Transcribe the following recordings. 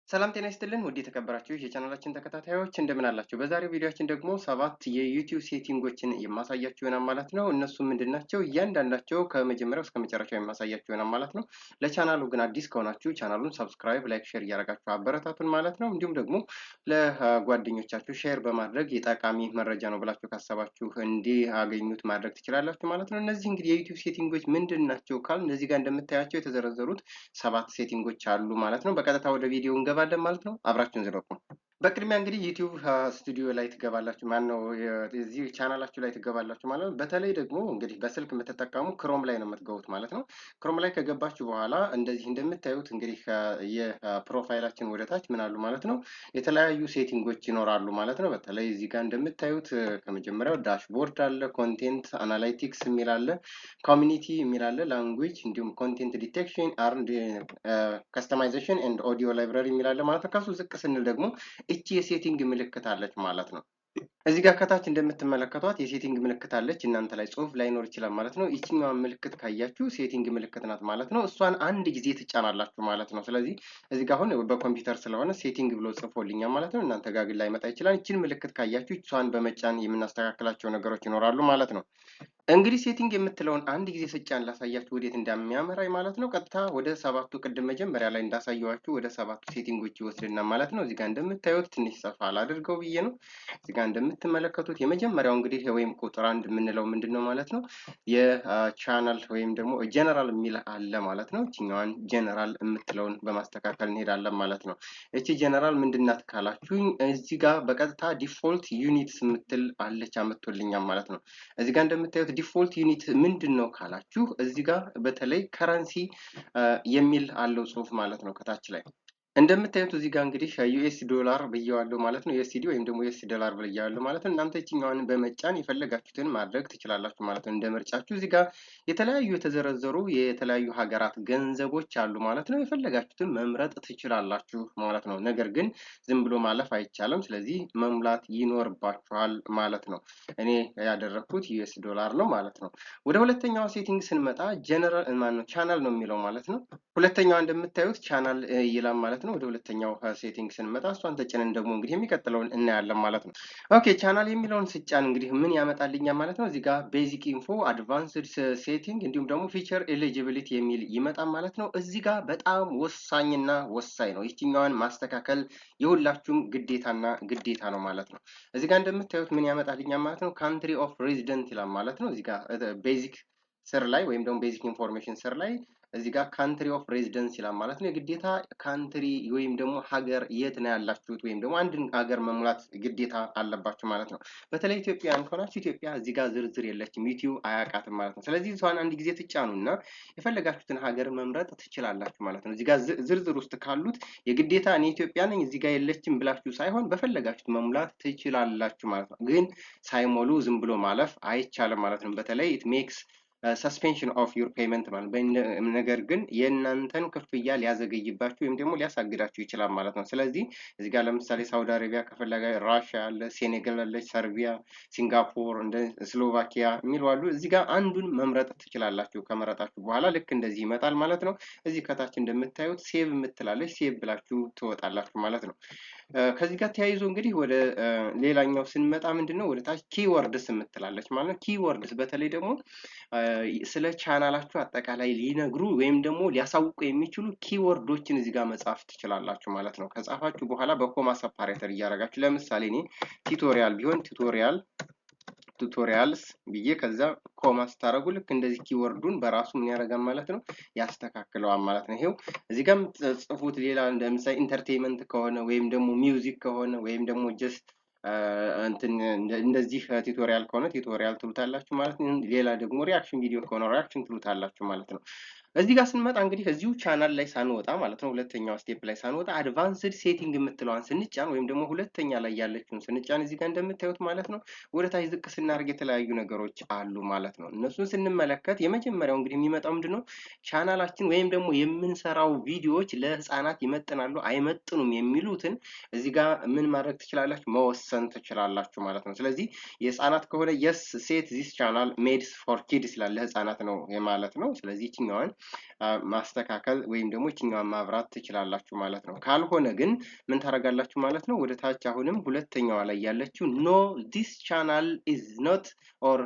ሰላም ጤና ይስጥልን ውድ የተከበራችሁ የቻናላችን ተከታታዮች እንደምን አላችሁ? በዛሬው ቪዲዮአችን ደግሞ 7 የዩቲዩብ ሴቲንጎችን የማሳያችሁ ይሆናል ማለት ነው። እነሱ ምንድናቸው? እያንዳንዳቸው ከመጀመሪያው እስከ መጨረሻው የማሳያችሁ ይሆናል ማለት ነው። ለቻናሉ ግን አዲስ ከሆናችሁ ቻናሉን ሰብስክራይብ፣ ላይክ፣ ሼር እያደረጋችሁ አበረታቱን ማለት ነው። እንዲሁም ደግሞ ለጓደኞቻችሁ ሼር በማድረግ የጠቃሚ መረጃ ነው ብላችሁ ካሰባችሁ እንዲያገኙት ማድረግ ትችላላችሁ ማለት ነው። እነዚህ እንግዲህ የዩቲዩብ ሴቲንጎች ምንድናቸው ካል እነዚህ ጋር እንደምታያቸው የተዘረዘሩት 7 ሴቲንጎች አሉ ማለት ነው። በቀጥታ ወደ ቪዲዮ እንገባለን ማለት ነው። አብራችሁን ዝለቁ። በቅድሚያ እንግዲህ ዩቲዩብ ስቱዲዮ ላይ ትገባላችሁ ማነው እዚህ ቻናላችሁ ላይ ትገባላችሁ ማለት ነው። በተለይ ደግሞ እንግዲህ በስልክ የምትጠቀሙ ክሮም ላይ ነው የምትገቡት ማለት ነው። ክሮም ላይ ከገባችሁ በኋላ እንደዚህ እንደምታዩት እንግዲህ የፕሮፋይላችን ወደታች ምን አሉ ማለት ነው የተለያዩ ሴቲንጎች ይኖራሉ ማለት ነው። በተለይ እዚህ ጋር እንደምታዩት ከመጀመሪያው ዳሽቦርድ አለ፣ ኮንቴንት አናላይቲክስ የሚል አለ፣ ኮሚኒቲ የሚል አለ፣ ላንጉዌጅ እንዲሁም ኮንቴንት ዲቴክሽን አርንድ ከስተማይዜሽን ኤንድ ኦዲዮ ላይብራሪ የሚል አለ ማለት ነው። ከሱ ዝቅ ስንል ደግሞ እቺ የሴቲንግ ምልክት አለች ማለት ነው። እዚህ ጋር ከታች እንደምትመለከቷት የሴቲንግ ምልክት አለች። እናንተ ላይ ጽሁፍ ላይኖር ይችላል ማለት ነው። ይችኛዋን ምልክት ካያችሁ ሴቲንግ ምልክት ናት ማለት ነው። እሷን አንድ ጊዜ ትጫናላችሁ ማለት ነው። ስለዚህ እዚህ ጋር አሁን በኮምፒውተር ስለሆነ ሴቲንግ ብሎ ጽፎልኛል ማለት ነው። እናንተ ጋር ግን ላይመጣ ይችላል። ይችን ምልክት ካያችሁ እሷን በመጫን የምናስተካክላቸው ነገሮች ይኖራሉ ማለት ነው። እንግዲህ ሴቲንግ የምትለውን አንድ ጊዜ ስጫን ላሳያችሁ ወዴት እንደሚያመራኝ ማለት ነው። ቀጥታ ወደ 7ቱ ቅድም መጀመሪያ ላይ እንዳሳየዋችሁ ወደ 7ቱ ሴቲንጎች ይወስድና ማለት ነው። እዚህ ጋር እንደምታዩት ትንሽ ሰፋ አላድርገው ብዬ ነው። እዚህ ጋር እንደምትመለከቱት የመጀመሪያው እንግዲህ ወይም ቁጥር 1 የምንለው ምንድነው ማለት ነው የቻናል ወይም ደግሞ ጀነራል የሚል አለ ማለት ነው። እቺኛዋን ጀነራል የምትለውን በማስተካከል እንሄዳለን ማለት ነው። እቺ ጀነራል ምንድናት ካላችሁኝ እዚህ ጋር በቀጥታ ዲፎልት ዩኒትስ የምትል አለች አመጥቶልኛል ማለት ነው። እዚህ ጋር እንደምታዩት ዲፎልት ዩኒት ምንድን ነው ካላችሁ እዚህ ጋር በተለይ ከረንሲ የሚል አለው ጽሁፍ ማለት ነው። ከታች ላይ እንደምታዩት እዚህ ጋር እንግዲህ ዩኤስ ዶላር ብየዋለሁ ማለት ነው። ዩኤስዲ ወይም ደግሞ ዩኤስ ዶላር ብየዋለሁ ማለት ነው። እናንተ እቺኛዋን በመጫን የፈለጋችሁትን ማድረግ ትችላላችሁ ማለት ነው። እንደ ምርጫችሁ እዚህ ጋር የተለያዩ የተዘረዘሩ የተለያዩ ሀገራት ገንዘቦች አሉ ማለት ነው። የፈለጋችሁትን መምረጥ ትችላላችሁ ማለት ነው። ነገር ግን ዝም ብሎ ማለፍ አይቻልም። ስለዚህ መሙላት ይኖርባችኋል ማለት ነው። እኔ ያደረኩት ዩኤስ ዶላር ነው ማለት ነው። ወደ ሁለተኛው ሴቲንግ ስንመጣ ጀነራል ማነው ቻናል ነው የሚለው ማለት ነው። ሁለተኛው እንደምታዩት ቻናል ይላል ማለት ነው። ወደ ሁለተኛው ሴቲንግ ስንመጣ እሷን ተጭነን ደግሞ እንግዲህ የሚቀጥለውን እናያለን ማለት ነው። ኦኬ ቻናል የሚለውን ስጫን እንግዲህ ምን ያመጣልኛል ማለት ነው። እዚህ ጋር ቤዚክ ኢንፎ፣ አድቫንስድ ሴቲንግ እንዲሁም ደግሞ ፊቸር ኤሊጂቢሊቲ የሚል ይመጣል ማለት ነው። እዚህ ጋር በጣም ወሳኝና ወሳኝ ነው። ይችኛዋን ማስተካከል የሁላችሁም ግዴታና ግዴታ ነው ማለት ነው። እዚህ ጋር እንደምታዩት ምን ያመጣልኛል ማለት ነው። ካንትሪ ኦፍ ሬዚደንት ይላል ማለት ነው። እዚህ ጋር ቤዚክ ስር ላይ ወይም ደግሞ ቤዚክ ኢንፎርሜሽን ስር ላይ እዚህ ጋር ካንትሪ ኦፍ ሬዚደንስ ይላል ማለት ነው። የግዴታ ካንትሪ ወይም ደግሞ ሀገር የት ነው ያላችሁት ወይም ደግሞ አንድን ሀገር መሙላት ግዴታ አለባችሁ ማለት ነው። በተለይ ኢትዮጵያን ከሆናችሁ ኢትዮጵያ እዚህ ጋር ዝርዝር የለችም፣ ዩቲዩብ አያውቃትም ማለት ነው። ስለዚህ እሷን አንድ ጊዜ ትጫኑና የፈለጋችሁትን ሀገር መምረጥ ትችላላችሁ ማለት ነው። እዚህ ጋር ዝርዝር ውስጥ ካሉት የግዴታ እኔ ኢትዮጵያ ነኝ እዚህ ጋር የለችም ብላችሁ ሳይሆን በፈለጋችሁት መሙላት ትችላላችሁ ማለት ነው። ግን ሳይሞሉ ዝም ብሎ ማለፍ አይቻልም ማለት ነው። በተለይ ኢት ሜክስ ሰስፔንሽን ኦፍ ዩር ፔመንት ማለት ነገር ግን የእናንተን ክፍያ ሊያዘገይባችሁ ወይም ደግሞ ሊያሳግዳችሁ ይችላል ማለት ነው። ስለዚህ እዚህ ጋር ለምሳሌ ሳውዲ አረቢያ ከፈለገ ራሽያ አለ፣ ሴኔጋል አለች፣ ሰርቢያ፣ ሲንጋፖር፣ እንደ ስሎቫኪያ የሚሉ አሉ። እዚህ ጋር አንዱን መምረጥ ትችላላችሁ። ከመረጣችሁ በኋላ ልክ እንደዚህ ይመጣል ማለት ነው። እዚህ ከታች እንደምታዩት ሴቭ የምትላለች ሴቭ ብላችሁ ትወጣላችሁ ማለት ነው። ከዚህ ጋር ተያይዞ እንግዲህ ወደ ሌላኛው ስንመጣ ምንድነው ወደ ታች ኪወርድስ የምትላለች ማለት ነው። ኪወርድስ በተለይ ደግሞ ስለ ቻናላችሁ አጠቃላይ ሊነግሩ ወይም ደግሞ ሊያሳውቁ የሚችሉ ኪወርዶችን እዚህ ጋር መጻፍ ትችላላችሁ ማለት ነው። ከጻፋችሁ በኋላ በኮማ ሰፓሬተር እያደረጋችሁ ለምሳሌ እኔ ቱቶሪያል ቢሆን ቱቶሪያልስ ብዬ ከዛ ኮማ ስታደርጉ ልክ እንደዚህ ኪወርዱን በራሱ ምን ያደርጋል ማለት ነው ያስተካክለዋል ማለት ነው። ይሄው እዚህ ጋር ጽፉት ሌላ እንደምሳሌ ኢንተርቴይንመንት ከሆነ ወይም ደግሞ ሚውዚክ ከሆነ ወይም ደግሞ ጀስት እንደዚህ ቱቶሪያል ከሆነ ቱቶሪያል ትሉታላችሁ ማለት ነው። ሌላ ደግሞ ሪአክሽን ቪዲዮ ከሆነ ሪአክሽን ትሉታላችሁ ማለት ነው። እዚህ ጋር ስንመጣ እንግዲህ እዚሁ ቻናል ላይ ሳንወጣ ማለት ነው ሁለተኛው ስቴፕ ላይ ሳንወጣ አድቫንስድ ሴቲንግ የምትለዋን ስንጫን ወይም ደግሞ ሁለተኛ ላይ ያለችውን ስንጫን እዚህ ጋር እንደምታዩት ማለት ነው ወደ ታች ዝቅ ስናደርግ የተለያዩ ነገሮች አሉ ማለት ነው። እነሱን ስንመለከት የመጀመሪያው እንግዲህ የሚመጣው ምንድነው ቻናላችን ወይም ደግሞ የምንሰራው ቪዲዮዎች ለህፃናት ይመጥናሉ አይመጥኑም የሚሉትን እዚህ ጋር ምን ማድረግ ትችላላችሁ መወሰን ትችላላችሁ ማለት ነው። ስለዚህ የህፃናት ከሆነ የስ ሴት ዚስ ቻናል ሜድስ ፎር ኪድስ ይላል ለህፃናት ነው ማለት ነው። ስለዚህ ይችኛዋን ማስተካከል ወይም ደግሞ ይችኛዋን ማብራት ትችላላችሁ ማለት ነው። ካልሆነ ግን ምን ታደርጋላችሁ ማለት ነው? ወደ ታች አሁንም ሁለተኛዋ ላይ ያለችው ኖ ዲስ ቻናል ኢዝ ኖት ኦር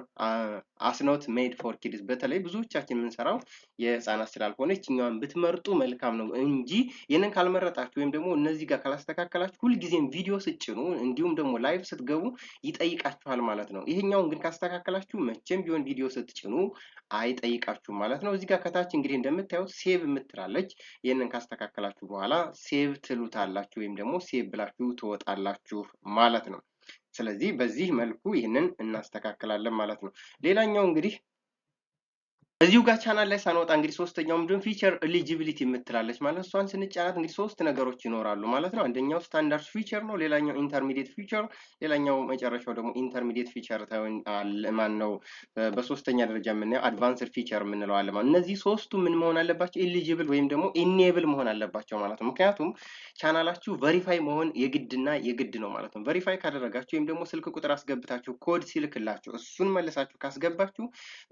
አስ ኖት ሜድ ፎር ኪድስ። በተለይ ብዙዎቻችን የምንሰራው የህፃናት ስላልሆነ ይችኛዋን ብትመርጡ መልካም ነው እንጂ ይህንን ካልመረጣችሁ ወይም ደግሞ እነዚህ ጋር ካላስተካከላችሁ ሁልጊዜም ቪዲዮ ስጭኑ እንዲሁም ደግሞ ላይቭ ስትገቡ ይጠይቃችኋል ማለት ነው። ይሄኛውን ግን ካስተካከላችሁ መቼም ቢሆን ቪዲዮ ስትጭኑ አይጠይቃችሁም ማለት ነው። እዚህ ጋር ከታች እንግዲህ እንደምታዩት ሴቭ የምትላለች። ይህንን ካስተካከላችሁ በኋላ ሴቭ ትሉታላችሁ ወይም ደግሞ ሴቭ ብላችሁ ትወጣላችሁ ማለት ነው። ስለዚህ በዚህ መልኩ ይህንን እናስተካክላለን ማለት ነው። ሌላኛው እንግዲህ እዚሁ ጋር ቻናል ላይ ሳንወጣ እንግዲህ ሶስተኛው ምንድን ፊቸር ኤሊጂቢሊቲ የምትላለች ማለት እሷን ስንጫናት እንግዲህ ሶስት ነገሮች ይኖራሉ ማለት ነው። አንደኛው ስታንዳርድ ፊቸር ነው፣ ሌላኛው ኢንተርሚዲየት ፊቸር፣ ሌላኛው መጨረሻው ደግሞ ኢንተርሚዲየት ፊቸር ማን ነው በሶስተኛ ደረጃ የምናየው አድቫንስድ ፊቸር የምንለው አለ ማለት። እነዚህ ሶስቱ ምን መሆን አለባቸው? ኤሊጂብል ወይም ደግሞ ኢኔብል መሆን አለባቸው ማለት ነው። ምክንያቱም ቻናላችሁ ቨሪፋይ መሆን የግድና የግድ ነው ማለት ነው። ቨሪፋይ ካደረጋችሁ ወይም ደግሞ ስልክ ቁጥር አስገብታችሁ ኮድ ሲልክላችሁ እሱን መልሳችሁ ካስገባችሁ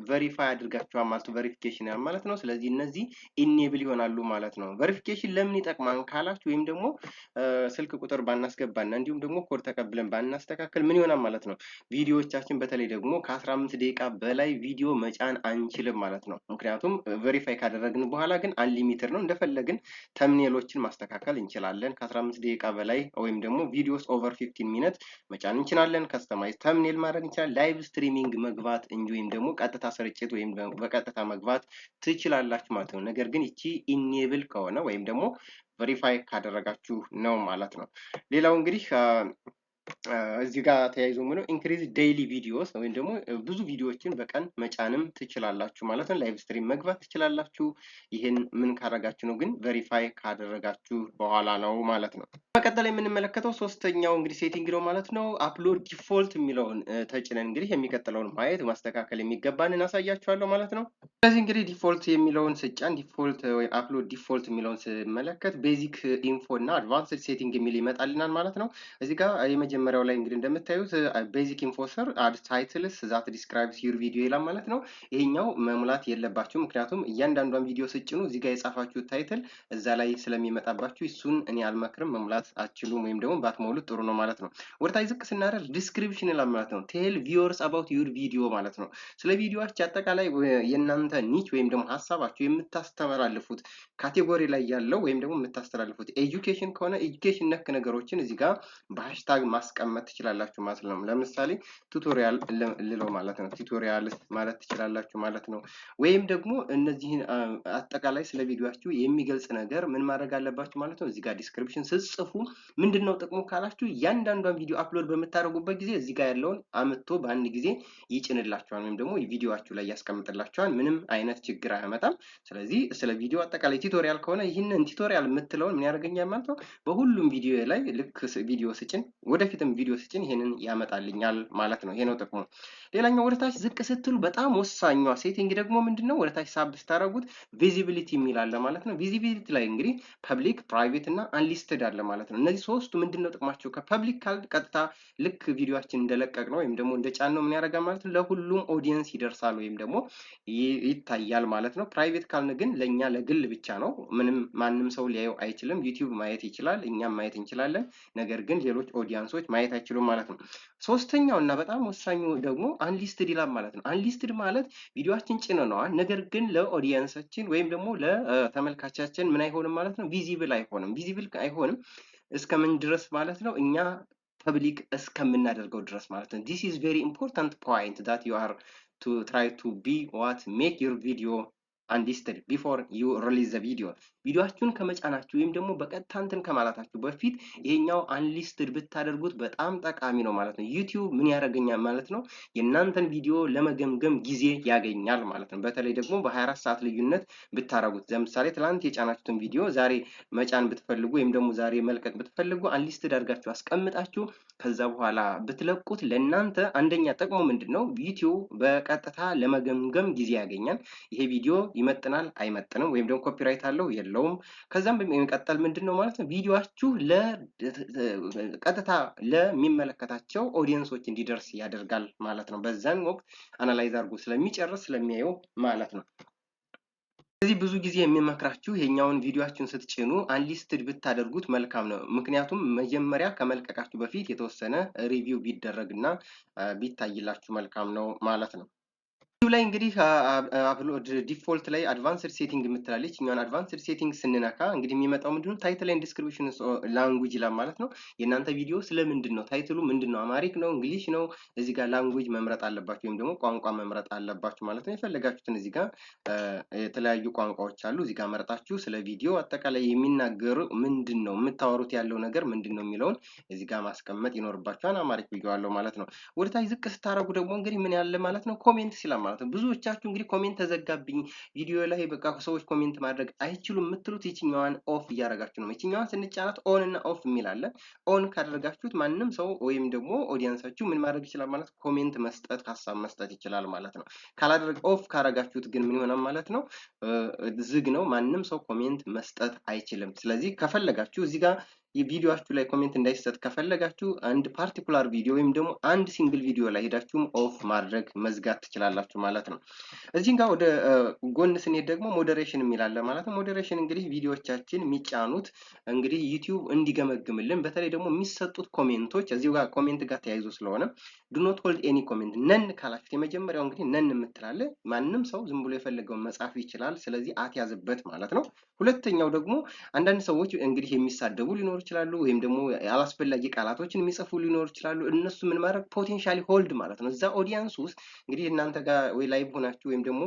ቨሪፋይ አድርጋችኋል ማለት ቬሪፊኬሽን ማለት ነው። ስለዚህ እነዚህ ኢኔብል ይሆናሉ ማለት ነው። ቬሪፊኬሽን ለምን ይጠቅማል ካላችሁ ወይም ደግሞ ስልክ ቁጥር ባናስገባና እንዲሁም ደግሞ ኮድ ተቀብለን ባናስተካከል ምን ይሆናል ማለት ነው? ቪዲዮዎቻችን በተለይ ደግሞ ከ15 ደቂቃ በላይ ቪዲዮ መጫን አንችልም ማለት ነው። ምክንያቱም ቬሪፋይ ካደረግን በኋላ ግን አንሊሚትድ ነው፣ እንደፈለግን ተምኔሎችን ማስተካከል እንችላለን። ከ15 ደቂቃ በላይ ወይም ደግሞ ቪዲዮስ ኦቨር 15 ሚኒት መጫን እንችላለን። ከስተማይዝ ተምኔል ማድረግ እንችላለን። ላይቭ ስትሪሚንግ መግባት እንጂ ወይም ደግሞ ቀጥታ ስርጭት ወይም በቀጥታ መግባት ትችላላችሁ ማለት ነው። ነገር ግን እቺ ኢኔብል ከሆነ ወይም ደግሞ ቬሪፋይ ካደረጋችሁ ነው ማለት ነው። ሌላው እንግዲህ እዚህ ጋር ተያይዞ ምነው ኢንክሪዝ ዴይሊ ቪዲዮስ ወይም ደግሞ ብዙ ቪዲዮዎችን በቀን መጫንም ትችላላችሁ ማለት ነው። ላይቭ ስትሪም መግባት ትችላላችሁ። ይህን ምን ካደረጋችሁ ነው ግን ቬሪፋይ ካደረጋችሁ በኋላ ነው ማለት ነው። በቀጣይ የምንመለከተው ሶስተኛው እንግዲህ ሴቲንግ ነው ማለት ነው። አፕሎድ ዲፎልት የሚለውን ተጭነን እንግዲህ የሚቀጥለውን ማየት ማስተካከል የሚገባንን አሳያችኋለሁ ማለት ነው። ስለዚህ እንግዲህ ዲፎልት የሚለውን ስጫን ዲፎልት ወይ አፕሎድ ዲፎልት የሚለውን ስመለከት ቤዚክ ኢንፎ እና አድቫንስድ ሴቲንግ የሚል ይመጣልናል ማለት ነው። እዚህ ጋር የመጀመሪያው ላይ እንግዲህ እንደምታዩት ቤዚክ ኢንፎ ስር አድ ታይትልስ ዛት ዲስክራይብስ ዩር ቪዲዮ ይላል ማለት ነው። ይሄኛው መሙላት የለባችሁ ምክንያቱም እያንዳንዷን ቪዲዮ ስጭኑ እዚህ ጋር የጻፋችሁት ታይትል እዛ ላይ ስለሚመጣባችሁ እሱን እኔ አልመክርም፣ መሙላት አትችሉም ወይም ደግሞ ባትሞሉት ጥሩ ነው ማለት ነው። ወደታች ዝቅ ስናደርግ ዲስክሪፕሽን ይላል ማለት ነው። ቴል ቪወርስ አባውት ዩር ቪዲዮ ማለት ነው። ስለ ቪዲዮአችሁ አጠቃላይ የእናንተ ኒች ወይም ደግሞ ሀሳባችሁ የምታስተላልፉት ካቴጎሪ ላይ ያለው ወይም ደግሞ የምታስተላልፉት ኤጁኬሽን ከሆነ ኤጁኬሽን ነክ ነገሮችን እዚህ ጋር በሃሽታግ ማስቀመጥ ትችላላችሁ ማለት ነው። ለምሳሌ ቱቶሪያል ልለው ማለት ነው። ቱቶሪያል ማለት ትችላላችሁ ማለት ነው። ወይም ደግሞ እነዚህን አጠቃላይ ስለ ቪዲዮአችሁ የሚገልጽ ነገር ምን ማድረግ አለባችሁ ማለት ነው። እዚህ ጋር ዲስክሪፕሽን ስትጽፉ ምንድነው ጥቅሙ ካላችሁ እያንዳንዷን ቪዲዮ አፕሎድ በምታደርጉበት ጊዜ እዚህ ጋር ያለውን አምጥቶ በአንድ ጊዜ ይጭንላችኋል ወይም ደግሞ ቪዲዮአችሁ ላይ ያስቀምጥላችኋል። ምንም አይነት ችግር አያመጣም። ስለዚህ ስለ ቪዲዮ አጠቃላይ ቱቶሪያል ከሆነ ይህንን ቱቶሪያል የምትለውን ምን ያደርገኛል ማለት ነው። በሁሉም ቪዲዮ ላይ ልክ ቪዲዮ ስጭን ወደፊትም ቪዲዮ ስጭን ይሄንን ያመጣልኛል ማለት ነው። ይሄ ነው ጥቅሙ። ሌላኛው ወደታች ዝቅ ስትሉ በጣም ወሳኟ ሴቲንግ ደግሞ ምንድነው? ወደታች ሳብ ስታደርጉት ቪዚቢሊቲ የሚል አለ ማለት ነው። ቪዚቢሊቲ ላይ እንግዲህ ፐብሊክ፣ ፕራይቬት እና አንሊስትድ አለ ማለት ነው። እነዚህ ሶስቱ ምንድነው ጥቅማቸው? ከፐብሊክ ካል ቀጥታ ልክ ቪዲዮአችን እንደለቀቅ ነው ወይም ደግሞ እንደጫን ነው ምን ያደርጋል ማለት ነው። ለሁሉም ኦዲየንስ ይደርሳል ወይም ደግሞ ይታያል ማለት ነው። ፕራይቬት ካልን ግን ለኛ ለግል ብቻ ነው። ማንም ሰው ሊያየው አይችልም። ዩቲዩብ ማየት ይችላል፣ እኛም ማየት እንችላለን። ነገር ግን ሌሎች ኦዲየንሶች ማየት አይችሉም ማለት ነው። ሶስተኛው እና በጣም ወሳኙ ደግሞ አንሊስትድ ይላል ማለት ነው። አንሊስትድ ማለት ቪዲዮአችን ጭነነዋል፣ ነገር ግን ለኦዲየንሳችን ወይም ደግሞ ለተመልካቻችን ምን አይሆንም ማለት ነው። ቪዚብል አይሆንም። ቪዚብል አይሆንም እስከምን ድረስ ማለት ነው? እኛ ፐብሊክ እስከምናደርገው ድረስ ማለት ነው። this is very important point that you are to try to be what make your video unlisted before you release the video. ቪዲዮአችሁን ከመጫናችሁ ወይም ደግሞ በቀጥታ እንትን ከማለታችሁ በፊት ይሄኛው አንሊስትድ ብታደርጉት በጣም ጠቃሚ ነው ማለት ነው። ዩቲዩብ ምን ያደርገኛል ማለት ነው? የእናንተን ቪዲዮ ለመገምገም ጊዜ ያገኛል ማለት ነው። በተለይ ደግሞ በ24 ሰዓት ልዩነት ብታረጉት፣ ለምሳሌ ትላንት የጫናችሁትን ቪዲዮ ዛሬ መጫን ብትፈልጉ ወይም ደግሞ ዛሬ መልቀቅ ብትፈልጉ አንሊስትድ አድርጋችሁ አስቀምጣችሁ ከዛ በኋላ ብትለቁት ለእናንተ አንደኛ ጥቅሙ ምንድነው? ዩቲዩብ በቀጥታ ለመገምገም ጊዜ ያገኛል። ይሄ ቪዲዮ ይመጥናል አይመጥንም፣ ወይም ደግሞ ኮፒራይት አለው የለውም። ከዛም በሚቀጥል ምንድነው ማለት ነው ቪዲዮአችሁ ቀጥታ ለሚመለከታቸው ኦዲየንሶች እንዲደርስ ያደርጋል ማለት ነው። በዛን ወቅት አናላይዝ አድርጎ ስለሚጨርስ ስለሚያየው ማለት ነው። ስለዚህ ብዙ ጊዜ የሚመክራችሁ ይሄኛውን ቪዲዮአችሁን ስትጭኑ አንሊስትድ ብታደርጉት መልካም ነው። ምክንያቱም መጀመሪያ ከመልቀቃችሁ በፊት የተወሰነ ሪቪው ቢደረግና ቢታይላችሁ መልካም ነው ማለት ነው። ዩቲዩብ ላይ እንግዲህ አፕሎድ ዲፎልት ላይ አድቫንስድ ሴቲንግ የምትላለች እኛን አድቫንስድ ሴቲንግ ስንነካ እንግዲህ የሚመጣው ምንድነው ታይትል ኤንድ ዲስክሪፕሽን ላንጉጅ ይላል ማለት ነው። የእናንተ ቪዲዮ ስለምንድን ነው፣ ታይትሉ ምንድን ነው፣ አማሪክ ነው፣ እንግሊሽ ነው፣ እዚህ ጋር ላንጉጅ መምረጥ አለባችሁ ወይም ደግሞ ቋንቋ መምረጥ አለባችሁ ማለት ነው። የፈለጋችሁትን እዚህ ጋር የተለያዩ ቋንቋዎች አሉ። እዚህ ጋር መርጣችሁ ስለ ቪዲዮ አጠቃላይ የሚናገሩ ምንድን ነው የምታወሩት ያለው ነገር ምንድን ነው የሚለውን እዚህ ጋር ማስቀመጥ ይኖርባችኋል። አማሪክ ብዬዋለሁ ማለት ነው። ወደታች ዝቅ ስታደርጉ ደግሞ እንግዲህ ምን ያለ ማለት ነው ኮሜንት ሲላል ማለት ነው። ብዙዎቻችሁ እንግዲህ ኮሜንት ተዘጋብኝ ቪዲዮ ላይ በቃ ሰዎች ኮሜንት ማድረግ አይችሉም የምትሉት ይችኛዋን ኦፍ እያደረጋችሁ ነው። ይችኛዋን ስንጫናት ኦን እና ኦፍ የሚል አለ። ኦን ካደረጋችሁት ማንም ሰው ወይም ደግሞ ኦዲየንሳችሁ ምን ማድረግ ይችላል ማለት ኮሜንት መስጠት፣ ሀሳብ መስጠት ይችላል ማለት ነው። ካላደረግ ኦፍ ካደረጋችሁት ግን ምን ይሆናል ማለት ነው ዝግ ነው። ማንም ሰው ኮሜንት መስጠት አይችልም። ስለዚህ ከፈለጋችሁ እዚህ ጋር የቪዲዮአችሁ ላይ ኮሜንት እንዳይሰጥ ከፈለጋችሁ አንድ ፓርቲኩላር ቪዲዮ ወይም ደግሞ አንድ ሲንግል ቪዲዮ ላይ ሄዳችሁም ኦፍ ማድረግ መዝጋት ትችላላችሁ ማለት ነው። እዚህ ጋር ወደ ጎን ስንሄድ ደግሞ ሞዴሬሽን የሚላለ ማለት ነው። ሞዴሬሽን እንግዲህ ቪዲዮዎቻችን የሚጫኑት እንግዲህ ዩቲዩብ እንዲገመግምልን በተለይ ደግሞ የሚሰጡት ኮሜንቶች እዚሁ ጋር ኮሜንት ጋር ተያይዞ ስለሆነ ዱ ኖት ሆልድ ኤኒ ኮሜንት ነን ካላችሁት የመጀመሪያው እንግዲህ ነን የምትላለ ማንም ሰው ዝም ብሎ የፈለገውን መጻፍ ይችላል። ስለዚህ አትያዝበት ማለት ነው። ሁለተኛው ደግሞ አንዳንድ ሰዎች እንግዲህ የሚሳደቡ ሊኖሩ ይችላሉ ወይም ደግሞ አላስፈላጊ ቃላቶችን የሚጽፉ ሊኖሩ ይችላሉ። እነሱ ምን ማድረግ ፖቴንሻሊ ሆልድ ማለት ነው። እዛ ኦዲየንስ ውስጥ እንግዲህ እናንተ ጋር ወይ ላይቭ ሆናችሁ ወይም ደግሞ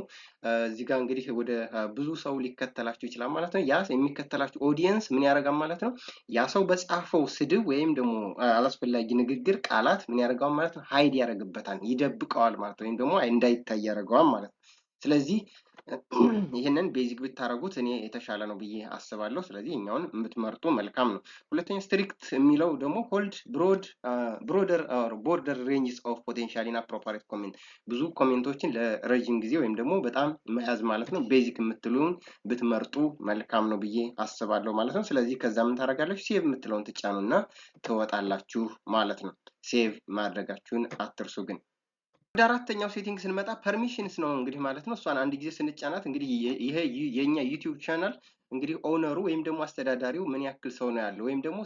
እዚህ ጋር እንግዲህ ወደ ብዙ ሰው ሊከተላችሁ ይችላል ማለት ነው። ያ የሚከተላችሁ ኦዲየንስ ምን ያደርጋል ማለት ነው። ያ ሰው በጻፈው ስድብ ወይም ደግሞ አላስፈላጊ ንግግር ቃላት ምን ያደርገዋል ማለት ነው ሃይድ ያደርግበታል፣ ይደብቀዋል ማለት ነው። ወይም ደግሞ እንዳይታይ ያደርገዋል ማለት ነው። ስለዚህ ይህንን ቤዚክ ብታረጉት እኔ የተሻለ ነው ብዬ አስባለሁ። ስለዚህ እኛውን የምትመርጡ መልካም ነው። ሁለተኛ ስትሪክት የሚለው ደግሞ ሆልድ ቦርደር ሬንጅስ ኦፍ ፖቴንሻል ኢንአፕሮፕሪየት ኮሜንት፣ ብዙ ኮሜንቶችን ለረጅም ጊዜ ወይም ደግሞ በጣም መያዝ ማለት ነው። ቤዚክ የምትሉን ብትመርጡ መልካም ነው ብዬ አስባለሁ ማለት ነው። ስለዚህ ከዛ ምን ታደርጋላችሁ? ሴቭ የምትለውን ትጫኑና ትወጣላችሁ ማለት ነው። ሴቭ ማድረጋችሁን አትርሱ ግን ወደ አራተኛው ሴቲንግ ስንመጣ ፐርሚሽንስ ነው እንግዲህ ማለት ነው። እሷን አንድ ጊዜ ስንጫናት እንግዲህ ይሄ የኛ ዩቲዩብ ቻናል እንግዲህ ኦነሩ ወይም ደግሞ አስተዳዳሪው ምን ያክል ሰው ነው ያለው ወይም ደግሞ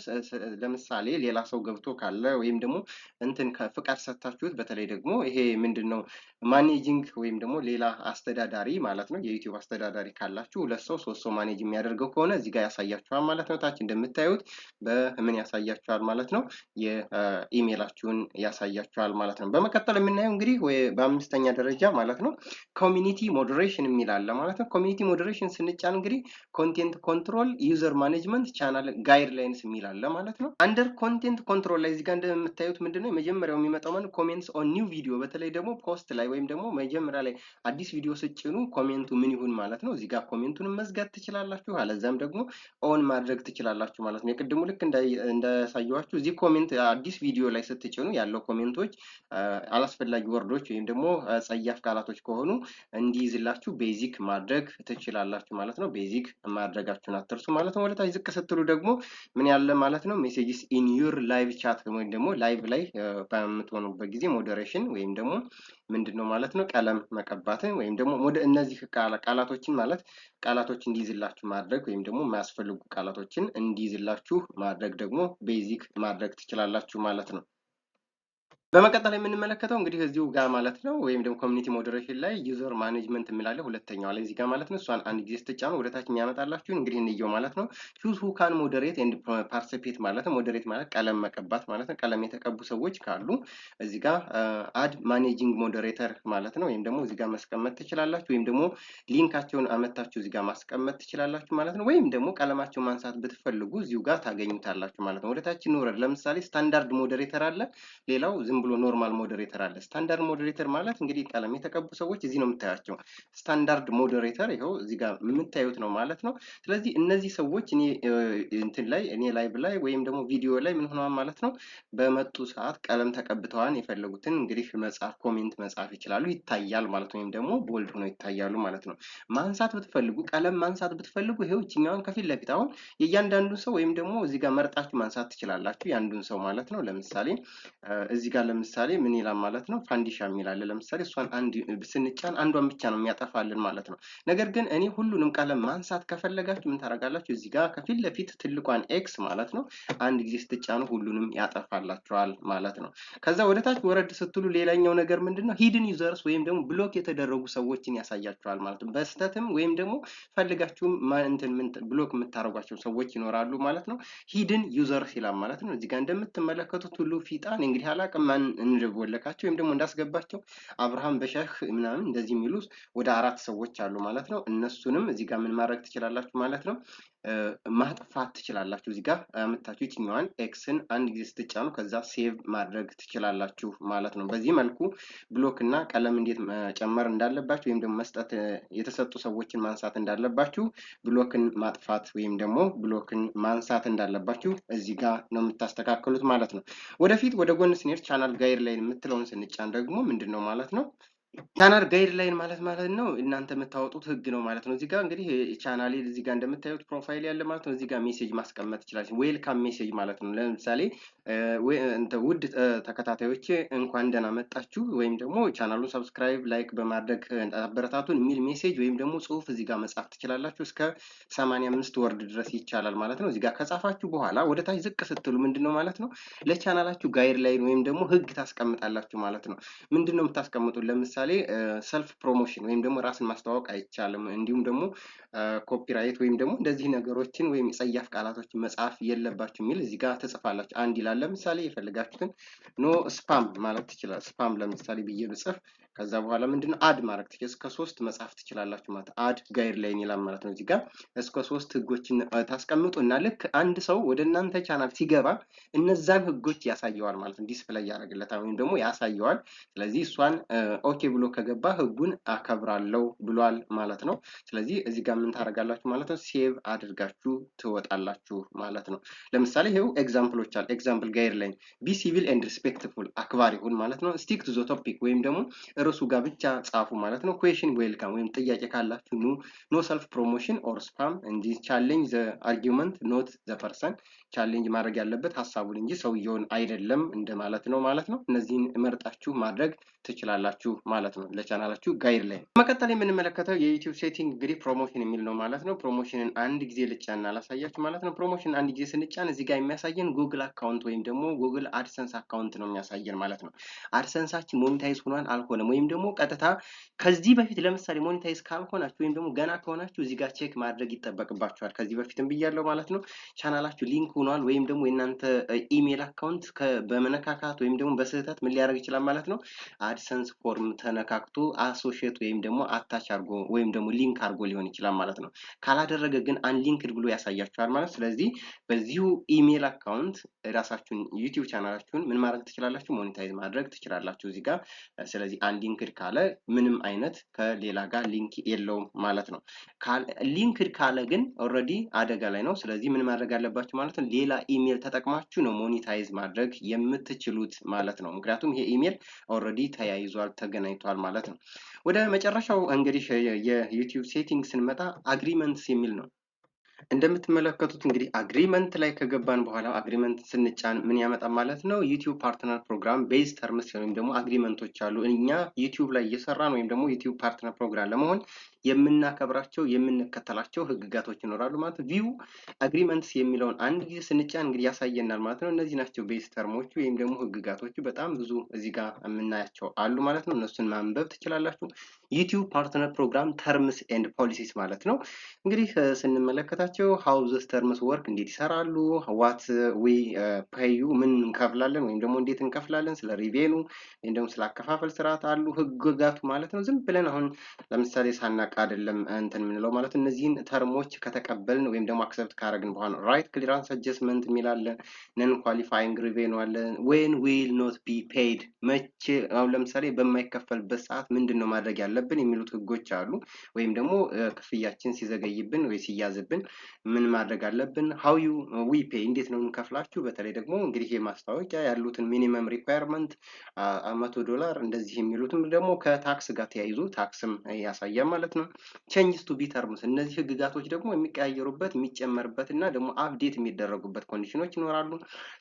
ለምሳሌ ሌላ ሰው ገብቶ ካለ ወይም ደግሞ እንትን ፍቃድ ሰጥታችሁት በተለይ ደግሞ ይሄ ምንድነው ማኔጂንግ ወይም ደግሞ ሌላ አስተዳዳሪ ማለት ነው። የዩቲዩብ አስተዳዳሪ ካላችሁ 2 ሰው 3 ሰው ማኔጅ የሚያደርገው ከሆነ እዚህ ጋር ያሳያችኋል ማለት ነው። ታች እንደምታዩት በምን ያሳያችኋል ማለት ነው የኢሜይላችሁን ያሳያችኋል ማለት ነው። በመቀጠል የምናየው እንግዲህ በአምስተኛ ደረጃ ማለት ነው ኮሚኒቲ ሞዴሬሽን የሚል አለ ማለት ነው። ኮሚኒቲ ሞዴሬሽን ስንጫን እንግዲህ ኮንቴንት ኮንትሮል ዩዘር ማኔጅመንት ቻናል ጋይድላይንስ የሚል አለ ማለት ነው። አንደር ኮንቴንት ኮንትሮል ላይ እዚህ ጋር እንደምታዩት ምንድነው የመጀመሪያው የሚመጣው ማለት ኮሜንትስ ኦን ኒው ቪዲዮ፣ በተለይ ደግሞ ፖስት ላይ ወይም ደግሞ መጀመሪያ ላይ አዲስ ቪዲዮ ስጭኑ ኮሜንቱ ምን ይሁን ማለት ነው። እዚህ ጋር ኮሜንቱን መዝጋት ትችላላችሁ፣ አለዛም ደግሞ ኦን ማድረግ ትችላላችሁ ማለት ነው። የቅድሙ ልክ እንዳሳየኋችሁ እዚህ ኮሜንት አዲስ ቪዲዮ ላይ ስትጭኑ ያለው ኮሜንቶች አላስፈላጊ ወርዶች ወይም ደግሞ ጸያፍ ቃላቶች ከሆኑ እንዲይዝላችሁ ቤዚክ ማድረግ ትችላላችሁ ማለት ነው። ቤዚክ ማድረጋችሁን አትርሱ ማለት ነው። ወደታች ዝቅ ስትሉ ደግሞ ምን ያለ ማለት ነው ሜሴጅስ ኢን ዩር ላይቭ ቻት ወይም ደግሞ ላይቭ ላይ በምትሆኑበት ጊዜ ሞዴሬሽን ወይም ደግሞ ምንድነው ማለት ነው ቀለም መቀባትን ወይም ደግሞ እነዚህ ቃላቶችን ማለት ቃላቶች እንዲይዝላችሁ ማድረግ ወይም ደግሞ የማያስፈልጉ ቃላቶችን እንዲይዝላችሁ ማድረግ ደግሞ ቤዚክ ማድረግ ትችላላችሁ ማለት ነው። በመቀጠል የምንመለከተው እንግዲህ እዚሁ ጋር ማለት ነው ወይም ደግሞ ኮሚኒቲ ሞዴሬሽን ላይ ዩዘር ማኔጅመንት የሚላለ ሁለተኛው ላይ እዚህ ጋር ማለት ነው። እሷን አንድ ጊዜ ስትጫኑ ወደታች የሚያመጣላችሁ እንግዲህ እንየው ማለት ነው። ቹዝ ሁ ካን ሞዴሬት ኤንድ ፓርቲሲፔት ማለት ነው። ሞዴሬት ማለት ቀለም መቀባት ማለት ነው። ቀለም የተቀቡ ሰዎች ካሉ እዚህ ጋር አድ ማኔጂንግ ሞዴሬተር ማለት ነው። ወይም ደግሞ እዚህ ጋር ማስቀመጥ ትችላላችሁ፣ ወይም ደግሞ ሊንካቸውን አመታችሁ እዚህ ጋር ማስቀመጥ ትችላላችሁ ማለት ነው። ወይም ደግሞ ቀለማቸውን ማንሳት ብትፈልጉ እዚሁ ጋር ታገኙታላችሁ ማለት ነው። ወደታች እንውረድ። ለምሳሌ ስታንዳርድ ሞዴሬተር አለ፣ ሌላው ዝም ብሎ ኖርማል ሞዴሬተር አለ። ስታንዳርድ ሞዴሬተር ማለት እንግዲህ ቀለም የተቀቡ ሰዎች እዚህ ነው የምታያቸው። ስታንዳርድ ሞዴሬተር ይኸው እዚህ ጋር የምታዩት ነው ማለት ነው። ስለዚህ እነዚህ ሰዎች እኔ ላይቭ ላይ ወይም ደግሞ ቪዲዮ ላይ ምን ሆነዋል ማለት ነው በመጡ ሰዓት ቀለም ተቀብተዋል። የፈለጉትን እንግዲህ መጻፍ ኮሜንት መጻፍ ይችላሉ፣ ይታያል ማለት ነው። ወይም ደግሞ ቦልድ ሆነው ይታያሉ ማለት ነው። ማንሳት ብትፈልጉ ቀለም ማንሳት ብትፈልጉ ይኸው እችኛውን ከፊት ለፊት አሁን የእያንዳንዱን ሰው ወይም ደግሞ እዚህ ጋር መርጣችሁ ማንሳት ትችላላችሁ፣ ያንዱን ሰው ማለት ነው። ለምሳሌ እዚህ ጋር ለምሳሌ ምን ይላል ማለት ነው ፋንዲሻ የሚላል ለምሳሌ እሷን አንድ ስንጫን አንዷን ብቻ ነው የሚያጠፋልን ማለት ነው። ነገር ግን እኔ ሁሉንም ቀለም ማንሳት ከፈለጋችሁ ምን ታደርጋላችሁ? እዚህ ጋር ከፊት ለፊት ትልቋን ኤክስ ማለት ነው አንድ ጊዜ ስትጫኑ ሁሉንም ያጠፋላችኋል ማለት ነው። ከዛ ወደ ታች ወረድ ስትሉ ሌላኛው ነገር ምንድነው ሂድን ዩዘርስ ወይም ደግሞ ብሎክ የተደረጉ ሰዎችን ያሳያችኋል ማለት ነው። በስተትም ወይም ደግሞ ፈልጋችሁም ብሎክ የምታደርጓቸው ሰዎች ይኖራሉ ማለት ነው። ሂድን ዩዘርስ ይላል ማለት ነው። እዚህ ጋር እንደምትመለከቱት ሁሉ ፊጣን እንግዲህ አላቅም ማን እንደወለካቸው ወይም ደግሞ እንዳስገባቸው አብርሃም በሸህ ምናምን እንደዚህ የሚሉ ወደ 4 ሰዎች አሉ ማለት ነው። እነሱንም እዚህ ጋር ምን ማድረግ ትችላላችሁ ማለት ነው ማጥፋት ትችላላችሁ። እዚህ ጋር አመጣችሁ ይችኛዋን ኤክስን አንድ ጊዜ ስትጫኑ ከዛ ሴቭ ማድረግ ትችላላችሁ ማለት ነው። በዚህ መልኩ ብሎክ እና ቀለም እንዴት መጨመር እንዳለባችሁ ወይም ደግሞ መስጠት የተሰጡ ሰዎችን ማንሳት እንዳለባችሁ ብሎክን ማጥፋት ወይም ደግሞ ብሎክን ማንሳት እንዳለባችሁ እዚህ ጋር ነው የምታስተካክሉት ማለት ነው። ወደፊት ወደ ጎን ስንሄድ ቻናል ጋይድ ላይን የምትለውን ስንጫን ደግሞ ምንድነው ማለት ነው ቻናል ጋይድ ላይን ማለት ነው እናንተ የምታወጡት ህግ ነው ማለት ነው። እዚህ ጋር እንግዲህ ቻናሌ እዚህ ጋር እንደምታዩት ፕሮፋይል ያለ ማለት ነው። እዚህ ጋር ሜሴጅ ማስቀመጥ ይችላል። ዌልካም ሜሴጅ ማለት ነው። ለምሳሌ ውድ ተከታታዮቼ እንኳን ደህና መጣችሁ ወይም ደግሞ ቻናሉን ሰብስክራይብ ላይክ በማድረግ አበረታቱን የሚል ሜሴጅ ወይም ደግሞ ጽሁፍ እዚህ ጋር መጻፍ ትችላላችሁ። እስከ 85 ወርድ ድረስ ይቻላል ማለት ነው። እዚህ ጋር ከጻፋችሁ በኋላ ወደ ታች ዝቅ ስትሉ ምንድነው ማለት ነው ለቻናላችሁ ጋይድ ላይን ወይም ደግሞ ህግ ታስቀምጣላችሁ ማለት ነው። ምንድነው የምታስቀምጡት? ለምሳሌ ሰልፍ ፕሮሞሽን ወይም ደግሞ ራስን ማስተዋወቅ አይቻልም። እንዲሁም ደግሞ ኮፒራይት ወይም ደግሞ እንደዚህ ነገሮችን ወይም ጸያፍ ቃላቶችን መጻፍ የለባችሁ የሚል እዚህ ጋር ትጽፋላችሁ። አንድ ይላል ለምሳሌ የፈለጋችሁትን ኖ ስፓም ማለት ትችላል። ስፓም ለምሳሌ ብዬ ብጽፍ ከዛ በኋላ ምንድነው አድ ማድረግ ትችላላችሁ። እስከ 3 መጻፍ ትችላላችሁ ማለት አድ ጋይድ ላይን ይላል ማለት ነው። እዚህ ጋር እስከ 3 ህጎችን ታስቀምጡና ልክ አንድ ሰው ወደ እናንተ ቻናል ሲገባ እነዛን ህጎች ያሳየዋል ማለት ነው። ዲስፕሌይ ያደርግለታል ወይም ደግሞ ያሳየዋል። ስለዚህ እሷን ኦኬ ብሎ ከገባ ህጉን አከብራለሁ ብሏል ማለት ነው። ስለዚህ እዚህ ጋር ምን ታደርጋላችሁ ማለት ነው ሴቭ አድርጋችሁ ትወጣላችሁ ማለት ነው። ለምሳሌ ይሄው ኤግዛምፕሎች አሉ። ኤግዛምፕል ጋይድ ላይን ቢ ሲቪል ኤንድ ሪስፔክትፉል አክባሪ ሁን ማለት ነው። ስቲክ ቱ ዘ ቶፒክ ወይም ደግሞ ርዕሱ ጋር ብቻ ጻፉ ማለት ነው። ኩዌሽን ዌልካም ወይም ጥያቄ ካላችሁ ኖ ሰልፍ ፕሮሞሽን ኦር ስፓም እንጂ ቻሌንጅ ዘ አርጊውመንት ኖት ዘ ፐርሰን ቻሌንጅ ማድረግ ያለበት ሀሳቡን እንጂ ሰውየውን አይደለም እንደማለት ነው ማለት ነው። እነዚህን መርጣችሁ ማድረግ ትችላላችሁ ማለት ነው ለቻናላችሁ ጋይድ ላይን። በመቀጠል የምንመለከተው የዩቲዩብ ሴቲንግ እንግዲህ ፕሮሞሽን የሚል ነው ማለት ነው። ፕሮሞሽንን አንድ ጊዜ ልጫና ላሳያችሁ ማለት ነው። ፕሮሞሽን አንድ ጊዜ ስንጫን እዚህ ጋር የሚያሳየን ጉግል አካውንት ወይም ደግሞ ጉግል አድሰንስ አካውንት ነው የሚያሳየን ማለት ነው። አድሰንሳችን ሞኔታይዝ ሆኗል አልሆነም ወይም ደግሞ ቀጥታ ከዚህ በፊት ለምሳሌ ሞኔታይዝ ካልሆናችሁ ወይም ደግሞ ገና ከሆናችሁ እዚህ ጋር ቼክ ማድረግ ይጠበቅባችኋል። ከዚህ በፊትም ብያለሁ ማለት ነው። ቻናላችሁ ሊንክ ሆኗል ወይም ደግሞ የእናንተ ኢሜል አካውንት በመነካካት ወይም ደግሞ በስህተት ምን ሊያደርግ ይችላል ማለት ነው አድሰንስ ፎርም ተነካክቶ አሶሺየት ወይም ደግሞ አታች አድርጎ ወይም ደግሞ ሊንክ አድርጎ ሊሆን ይችላል ማለት ነው። ካላደረገ ግን አንሊንክድ ብሎ ያሳያችኋል ማለት። ስለዚህ በዚሁ ኢሜል አካውንት ራሳችሁን ዩቲዩብ ቻናላችሁን ምን ማድረግ ትችላላችሁ ሞኔታይዝ ማድረግ ትችላላችሁ እዚህ ጋር። ስለዚህ አንሊንክድ ካለ ምንም አይነት ከሌላ ጋር ሊንክ የለውም ማለት ነው። ሊንክድ ካለ ግን ኦልሬዲ አደጋ ላይ ነው። ስለዚህ ምን ማድረግ አለባችሁ ማለት ነው ሌላ ኢሜል ተጠቅማችሁ ነው ሞኔታይዝ ማድረግ የምትችሉት ማለት ነው። ምክንያቱም ይሄ ኢሜል ኦልሬዲ ተያይዟል ተገናኝቷል ማለት ነው። ወደ መጨረሻው እንግዲህ የዩቲዩብ ሴቲንግ ስንመጣ አግሪመንትስ የሚል ነው። እንደምትመለከቱት እንግዲህ አግሪመንት ላይ ከገባን በኋላ አግሪመንት ስንጫን ምን ያመጣል ማለት ነው ዩቲዩብ ፓርትነር ፕሮግራም ቤዝ ተርምስ ወይም ደግሞ አግሪመንቶች አሉ። እኛ ዩቲዩብ ላይ እየሰራን ወይም ደግሞ ዩቲዩብ ፓርትነር ፕሮግራም ለመሆን የምናከብራቸው የምንከተላቸው ህግጋቶች ይኖራሉ ማለት ነው። ቪው አግሪመንትስ የሚለውን አንድ ጊዜ ስንጫን እንግዲህ ያሳየናል ማለት ነው። እነዚህ ናቸው ቤዝ ተርሞቹ ወይም ደግሞ ህግጋቶቹ። በጣም ብዙ እዚህ ጋር የምናያቸው አሉ ማለት ነው። እነሱን ማንበብ ትችላላችሁ። ዩቲዩብ ፓርትነር ፕሮግራም ተርምስ ኤንድ ፖሊሲስ ማለት ነው። እንግዲህ ስንመለከታቸው ሃው ዘስ ተርምስ ወርክ እንዴት ይሰራሉ፣ ዋት ዊ ፔዩ ምን እንከፍላለን ወይም ደግሞ እንዴት እንከፍላለን፣ ስለ ሪቬኑ ወይም ደግሞ ስለ አከፋፈል ስርዓት አሉ ህግጋቱ ማለት ነው። ዝም ብለን አሁን ለምሳሌ ሳናቅ አይደለም እንትን የምንለው ማለት እነዚህን ተርሞች ከተቀበልን ወይም ደግሞ አክሰፕት ካደረግን በኋላ ራይት ክሊራንስ አጀስትመንት የሚላለ ነን ኳሊፋይንግ ሪቬኑ አለ ዌን ዊል ኖት ቢ ፔይድ መቼ አሁን ለምሳሌ በማይከፈልበት ሰዓት ምንድን ነው ማድረግ ያለብን የሚሉት ህጎች አሉ። ወይም ደግሞ ክፍያችን ሲዘገይብን ወይ ሲያዝብን ምን ማድረግ አለብን? ሃው ዩ ዊ ፔይ እንዴት ነው የምንከፍላችሁ? በተለይ ደግሞ እንግዲህ የማስታወቂያ ያሉትን ሚኒመም ሪኳየርመንት $100 እንደዚህ የሚሉትም ደግሞ ከታክስ ጋር ተያይዞ ታክስም ያሳያል ማለት ነው። ቼንጅስ ቱ ቢ ተርምስ እነዚህ ህግጋቶች ደግሞ የሚቀያየሩበት የሚጨመርበት እና ደግሞ አፕዴት የሚደረጉበት ኮንዲሽኖች ይኖራሉ።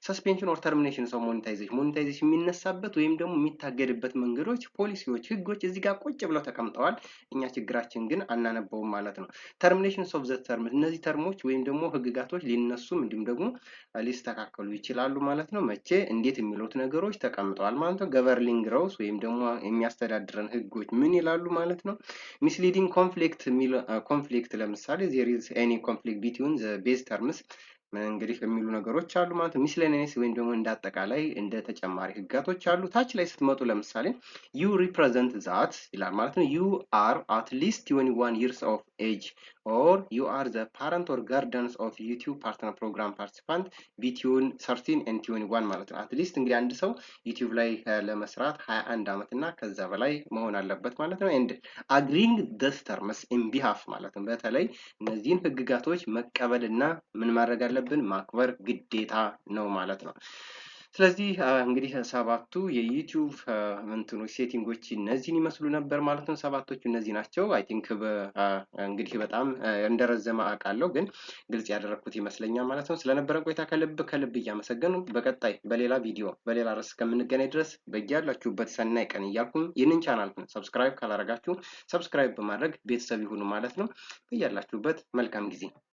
ሰስፔንሽን ኦር ተርሚኔሽን ኦፍ ሞኔታይዜሽን የሚነሳበት ወይም ደግሞ የሚታገድበት መንገዶች፣ ፖሊሲዎች፣ ህጎች እዚህ ጋር ቁጭ ብለው ተቀምጠዋል። እኛ ችግራችን ግን አናነበውም ማለት ነው። ተርሚኔሽንስ ኦፍ ዘ ተርም እነዚህ ተርሞች ወይም ደግሞ ህግጋቶች ሊነሱም እንዲሁም ደግሞ ሊስተካከሉ ይችላሉ ማለት ነው። መቼ እንዴት የሚሉት ነገሮች ተቀምጠዋል ማለት ነው። ገቨርኒንግ ሮውስ ወይም ደግሞ የሚያስተዳድረን ህጎች ምን ይላሉ ማለት ነው። ሚስሊዲንግ ኮንፍሊክት ለምሳሌ ዜር ኢዝ ኤኒ ኮንፍሊክት ቢትዊን ዘ ቤዝ ተርምስ እንግዲህ የሚሉ ነገሮች አሉ ማለት ነው። ሚስሌኒየስ ወይም ደግሞ እንደ አጠቃላይ እንደ ተጨማሪ ህጋቶች አሉ። ታች ላይ ስትመጡ ለምሳሌ ዩ ሪፕሬዘንት ዛት ይላል ማለት ነው። ዩ አር አት ሊስት 21 years of age or you are the parent or guardians of YouTube partner program participant between 13 and 21 ማለት ነው። አትሊስት እንግዲህ አንድ ሰው ዩቲዩብ ላይ ለመስራት 21 ዓመት እና ከዛ በላይ መሆን አለበት ማለት ነው። and agreeing this terms in behalf ማለት ነው። በተለይ እነዚህን ህግጋቶች መቀበል እና ምን ማድረግ አለብን? ማክበር ግዴታ ነው ማለት ነው። ስለዚህ እንግዲህ ሰባቱ የዩቲዩብ እንትኖች ሴቲንጎች እነዚህን ይመስሉ ነበር ማለት ነው። ሰባቶቹ እነዚህ ናቸው። አይ ቲንክ እንግዲህ በጣም እንደረዘመ አውቃለሁ፣ ግን ግልጽ ያደረኩት ይመስለኛል ማለት ነው። ስለነበረ ቆይታ ከልብ እያመሰገኑ በቀጣይ በሌላ ቪዲዮ በሌላ ርዕስ እስከምንገናኝ ድረስ በያላችሁበት ሰናይ ቀን እያልኩኝ ይህንን ቻናል ሰብስክራይብ ካላረጋችሁ ሰብስክራይብ በማድረግ ቤተሰብ ይሁኑ ማለት ነው። በያላችሁበት መልካም ጊዜ